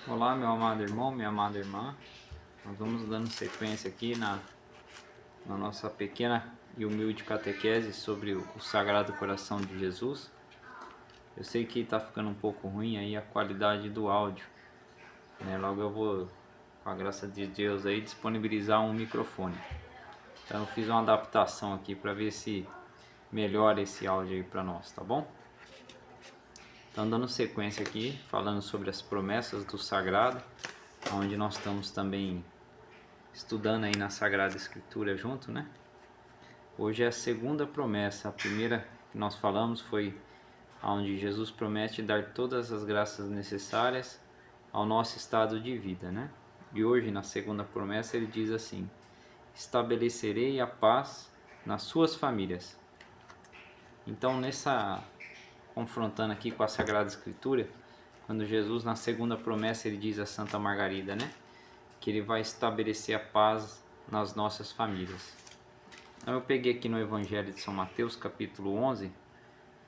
Olá, meu amado irmão, minha amada irmã. Nós vamos dando sequência aqui na nossa pequena e humilde catequese sobre o Sagrado Coração de Jesus. Eu sei que está ficando um pouco ruim aí a qualidade do áudio, né? Logo eu vou, com a graça de Deus aí, disponibilizar um microfone. Então eu fiz uma adaptação aqui para ver se melhora esse áudio aí para nós, tá bom? Então dando sequência aqui, falando sobre as promessas do Sagrado, onde nós estamos também estudando aí na Sagrada Escritura junto, né? Hoje é a segunda promessa. A primeira que nós falamos foi onde Jesus promete dar todas as graças necessárias ao nosso estado de vida, né? E hoje, na segunda promessa, ele diz assim: estabelecerei a paz nas suas famílias. Então, confrontando aqui com a Sagrada Escritura, quando Jesus, na segunda promessa, ele diz a Santa Margarida, né? Que ele vai estabelecer a paz nas nossas famílias. Então eu peguei aqui no Evangelho de São Mateus, capítulo 11,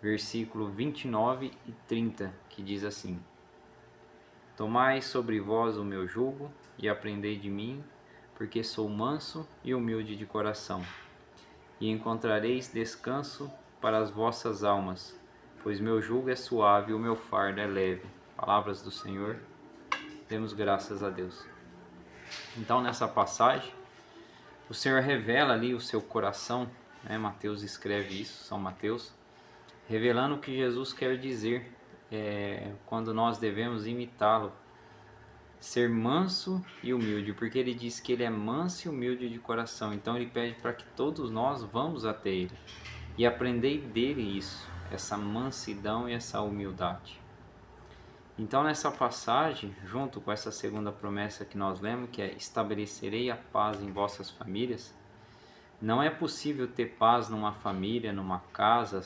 versículo 29 e 30, que diz assim: tomai sobre vós o meu jugo e aprendei de mim, porque sou manso e humilde de coração, e encontrareis descanso para as vossas almas, pois meu jugo é suave e o meu fardo é leve. Palavras do Senhor, demos graças a Deus. Então nessa passagem, o Senhor revela ali o seu coração, né? Mateus escreve isso, São Mateus, revelando o que Jesus quer dizer quando nós devemos imitá-lo, ser manso e humilde, porque ele diz que ele é manso e humilde de coração. Então ele pede para que todos nós vamos até ele e aprendei dele isso, essa mansidão e essa humildade. Então nessa passagem, junto com essa segunda promessa que nós lemos, que é estabelecerei a paz em vossas famílias, não é possível ter paz numa família, numa casa,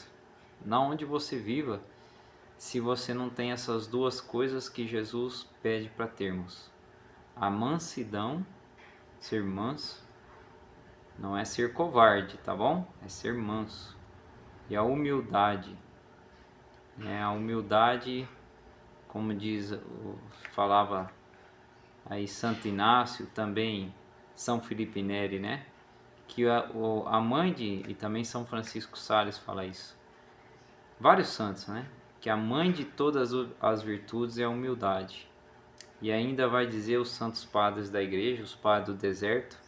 na onde você viva, se você não tem essas duas coisas que Jesus pede para termos. A mansidão, ser manso, não é ser covarde, tá bom? É ser manso. E a humildade, né? A humildade, como falava aí Santo Inácio, também São Felipe Neri, né? Que a mãe e também São Francisco Sales fala isso. Vários santos, né? Que a mãe de todas as virtudes é a humildade. E ainda vai dizer os santos padres da igreja, os padres do deserto,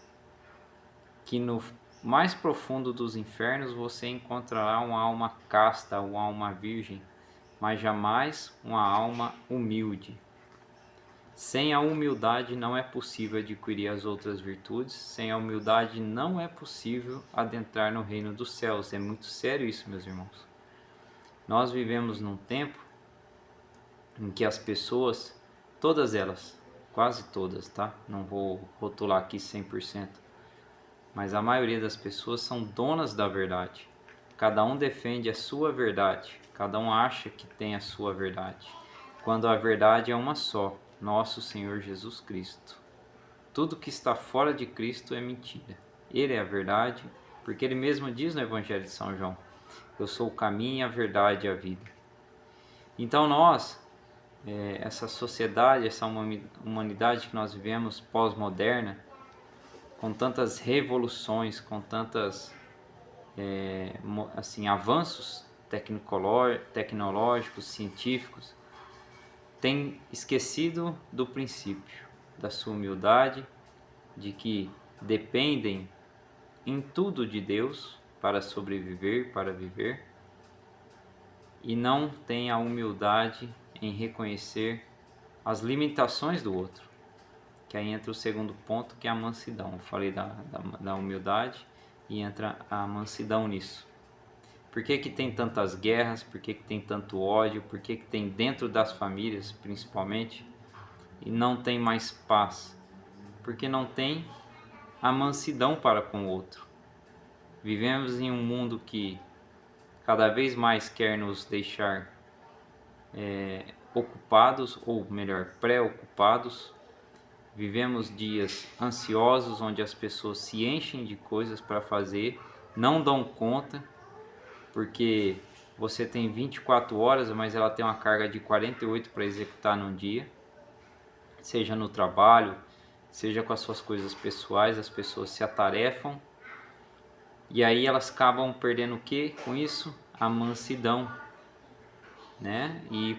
que no mais profundo dos infernos você encontrará uma alma casta, uma alma virgem, mas jamais uma alma humilde. Sem a humildade não é possível adquirir as outras virtudes, sem a humildade não é possível adentrar no reino dos céus. É muito sério isso, meus irmãos. Nós vivemos num tempo em que as pessoas, todas elas, quase todas, tá? Não vou rotular aqui 100%, mas a maioria das pessoas são donas da verdade. Cada um defende a sua verdade, cada um acha que tem a sua verdade, quando a verdade é uma só, nosso Senhor Jesus Cristo. Tudo que está fora de Cristo é mentira. Ele é a verdade, porque ele mesmo diz no Evangelho de São João: eu sou o caminho, a verdade e a vida. Então nós, essa sociedade, essa humanidade que nós vivemos pós-moderna, com tantas revoluções, com tantas avanços tecnológicos, científicos, tem esquecido do princípio da sua humildade, de que dependem em tudo de Deus para sobreviver, para viver, e não tem a humildade em reconhecer as limitações do outro, que aí entra o segundo ponto, que é a mansidão. Eu falei da humildade e entra a mansidão nisso. Por que tem tantas guerras? Por que tem tanto ódio? Por que tem dentro das famílias, principalmente, e não tem mais paz? Porque não tem a mansidão para com o outro. Vivemos em um mundo que cada vez mais quer nos deixar ocupados, ou melhor, preocupados. Vivemos dias ansiosos, onde as pessoas se enchem de coisas para fazer, não dão conta, porque você tem 24 horas, mas ela tem uma carga de 48 para executar num dia. seja no trabalho, seja com as suas coisas pessoais, as pessoas se atarefam e aí elas acabam perdendo o que com isso? A mansidão, né? E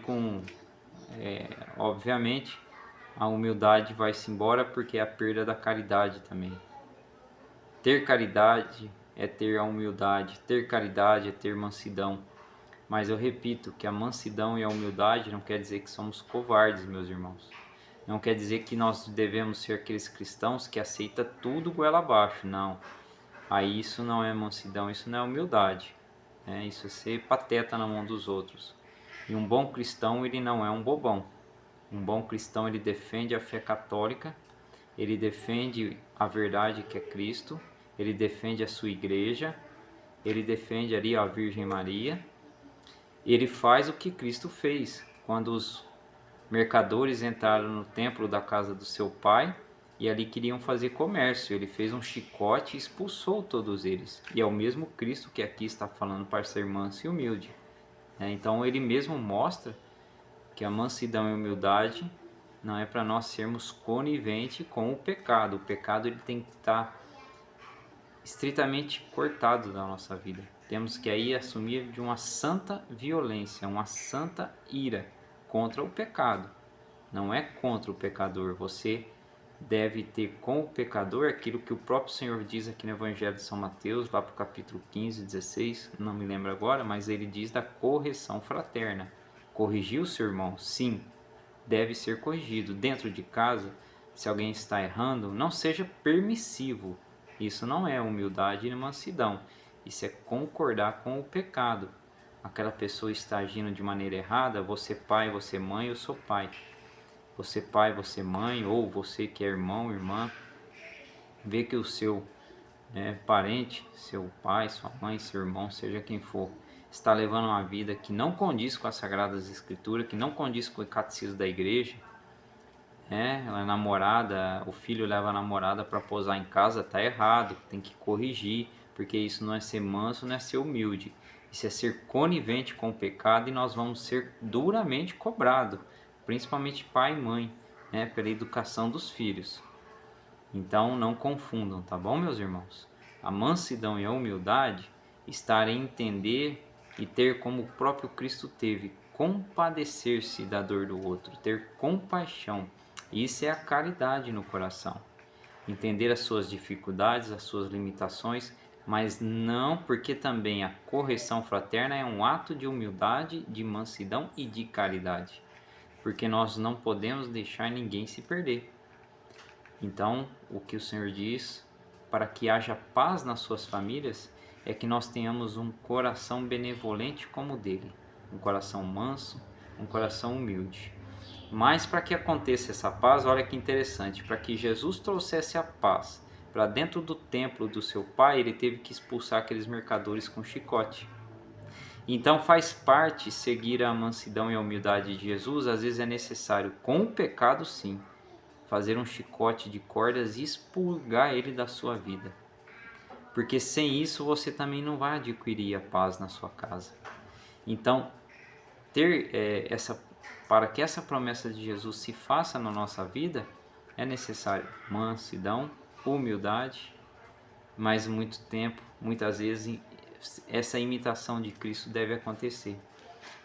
obviamente, a humildade vai-se embora porque é a perda da caridade também. Ter caridade é ter a humildade, ter caridade é ter mansidão. Mas eu repito que a mansidão e a humildade não quer dizer que somos covardes, meus irmãos. Não quer dizer que nós devemos ser aqueles cristãos que aceita tudo goela abaixo, não. Aí isso não é mansidão, isso não é humildade. Isso é ser pateta na mão dos outros. E um bom cristão, ele não é um bobão. Um bom cristão, ele defende a fé católica, ele defende a verdade que é Cristo, ele defende a sua igreja, ele defende ali a Virgem Maria, ele faz o que Cristo fez quando os mercadores entraram no templo da casa do seu pai e ali queriam fazer comércio. Ele fez um chicote e expulsou todos eles. E é o mesmo Cristo que aqui está falando para ser manso e humilde. Então ele mesmo mostra que a mansidão e a humildade não é para nós sermos coniventes com o pecado. O pecado ele tem que estar estritamente cortado da nossa vida. Temos que aí assumir de uma santa violência, uma santa ira contra o pecado. Não é contra o pecador. Você deve ter com o pecador aquilo que o próprio Senhor diz aqui no Evangelho de São Mateus, lá para o capítulo 15, 16, não me lembro agora, mas ele diz da correção fraterna. Corrigir o seu irmão, sim, deve ser corrigido. Dentro de casa, se alguém está errando, não seja permissivo. Isso não é humildade e mansidão. Isso é concordar com o pecado. Aquela pessoa está agindo de maneira errada, você pai, você mãe, eu sou pai. Você pai, você mãe, ou você que é irmão, irmã, vê que o seu parente, seu pai, sua mãe, seu irmão, seja quem for, está levando uma vida que não condiz com as Sagradas Escrituras, que não condiz com o catecismo da igreja, a namorada, o filho leva a namorada para posar em casa, tá errado, tem que corrigir, porque isso não é ser manso, não é ser humilde, isso é ser conivente com o pecado e nós vamos ser duramente cobrados, principalmente pai e mãe, pela educação dos filhos. Então não confundam, tá bom, meus irmãos? A mansidão e a humildade está em entender e ter como o próprio Cristo teve, compadecer-se da dor do outro, ter compaixão. Isso é a caridade no coração. Entender as suas dificuldades, as suas limitações, mas não porque também a correção fraterna é um ato de humildade, de mansidão e de caridade. Porque nós não podemos deixar ninguém se perder. Então, o que o Senhor diz, para que haja paz nas suas famílias, é que nós tenhamos um coração benevolente como o dele, um coração manso, um coração humilde. Mas para que aconteça essa paz, olha que interessante, para que Jesus trouxesse a paz para dentro do templo do seu pai, ele teve que expulsar aqueles mercadores com chicote. Então faz parte seguir a mansidão e a humildade de Jesus, às vezes é necessário, com o pecado sim, fazer um chicote de cordas e expurgar ele da sua vida. Porque sem isso você também não vai adquirir a paz na sua casa. Então, para que essa promessa de Jesus se faça na nossa vida, é necessário mansidão, humildade, mas muito tempo, muitas vezes, essa imitação de Cristo deve acontecer,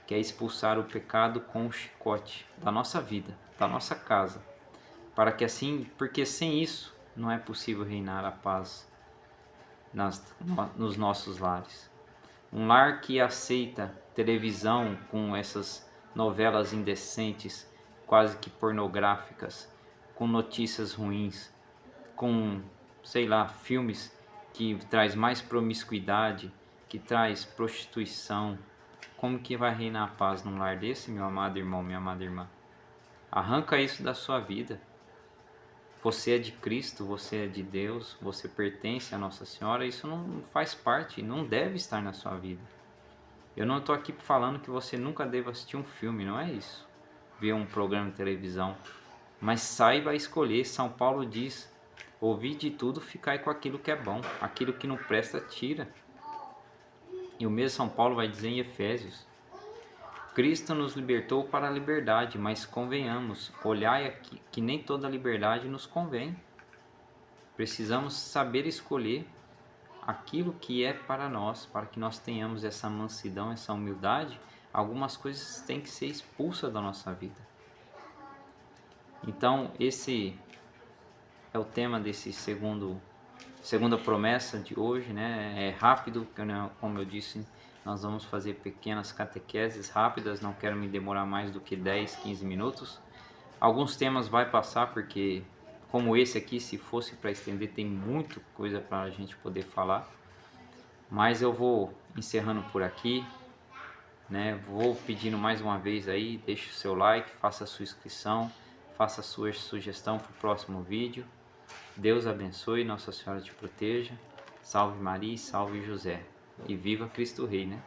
que é expulsar o pecado com o chicote da nossa vida, da nossa casa, para que assim, porque sem isso não é possível reinar a paz nos nossos lares. Um lar que aceita televisão com essas novelas indecentes, quase que pornográficas, com notícias ruins, com, sei lá, filmes que traz mais promiscuidade, que traz prostituição. Como que vai reinar a paz num lar desse, meu amado irmão, minha amada irmã? Arranca isso da sua vida. Você é de Cristo, você é de Deus, você pertence a Nossa Senhora, isso não faz parte, não deve estar na sua vida. Eu não estou aqui falando que você nunca deva assistir um filme, não é isso. Ver um programa de televisão. Mas saiba escolher. São Paulo diz, ouvi de tudo, ficai com aquilo que é bom. Aquilo que não presta, tira. E o mesmo São Paulo vai dizer em Efésios, Cristo nos libertou para a liberdade, mas convenhamos, olhai aqui que nem toda liberdade nos convém. Precisamos saber escolher aquilo que é para nós, para que nós tenhamos essa mansidão, essa humildade. Algumas coisas têm que ser expulsas da nossa vida. Então, esse é o tema desse segunda promessa de hoje, né? É rápido, como eu disse, nós vamos fazer pequenas catequeses rápidas, não quero me demorar mais do que 10, 15 minutos. Alguns temas vai passar, porque como esse aqui, se fosse para estender, tem muita coisa para a gente poder falar. Mas eu vou encerrando por aqui, né? Vou pedindo mais uma vez aí, deixe o seu like, faça a sua inscrição, faça a sua sugestão para o próximo vídeo. Deus abençoe, Nossa Senhora te proteja. Salve Maria e salve José. E viva Cristo Rei, né?